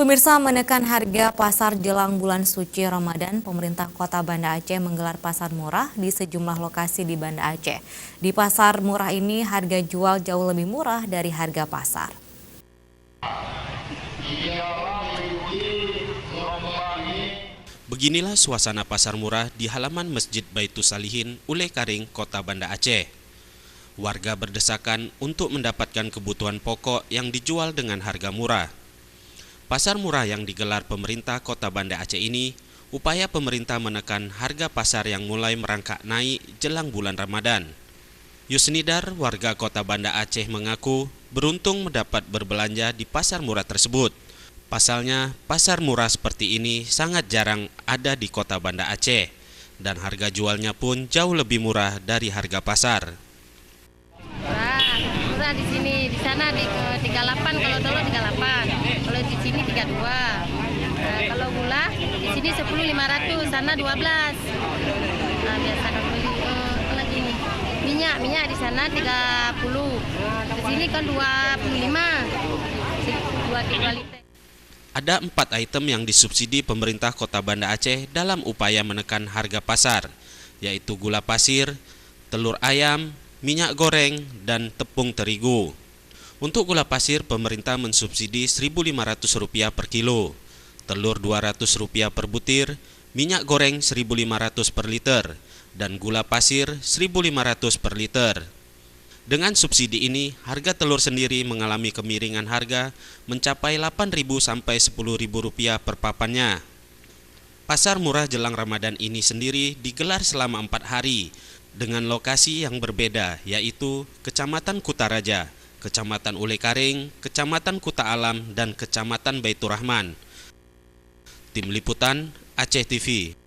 Pemirsa, menekan harga pasar jelang bulan suci Ramadan, pemerintah Kota Banda Aceh menggelar pasar murah di sejumlah lokasi di Banda Aceh. Di pasar murah ini, harga jual jauh lebih murah dari harga pasar. Beginilah suasana pasar murah di halaman Masjid Baitus Salihin, Ule Karing, Kota Banda Aceh. Warga berdesakan untuk mendapatkan kebutuhan pokok yang dijual dengan harga murah. Pasar murah yang digelar pemerintah Kota Banda Aceh ini, upaya pemerintah menekan harga pasar yang mulai merangkak naik jelang bulan Ramadan. Yusnidar, warga Kota Banda Aceh mengaku beruntung mendapat berbelanja di pasar murah tersebut. Pasalnya, pasar murah seperti ini sangat jarang ada di Kota Banda Aceh, dan harga jualnya pun jauh lebih murah dari harga pasar. Murah di sini, di sana di 38, kalau telur 38, kalau di sini 32. Kalau gula di sini 10.500, sana 12. Nah, biasa kan beli lagi nih. Minyak di sana 30. Di sini kan 25. 2 liter. Ada 4 item yang disubsidi pemerintah Kota Banda Aceh dalam upaya menekan harga pasar, yaitu gula pasir, telur ayam, minyak goreng, dan tepung terigu. Untuk gula pasir, pemerintah mensubsidi Rp1.500 per kilo, telur Rp200 per butir, minyak goreng Rp1.500 per liter, dan gula pasir Rp1.500 per liter. Dengan subsidi ini, harga telur sendiri mengalami kemiringan harga mencapai Rp8.000 sampai Rp10.000 per papannya. Pasar murah jelang Ramadan ini sendiri digelar selama 4 hari dengan lokasi yang berbeda, yaitu Kecamatan Kutaraja, Kecamatan Ule Karing, Kecamatan Kuta Alam, dan Kecamatan Baitur Rahman. Tim Liputan Aceh TV.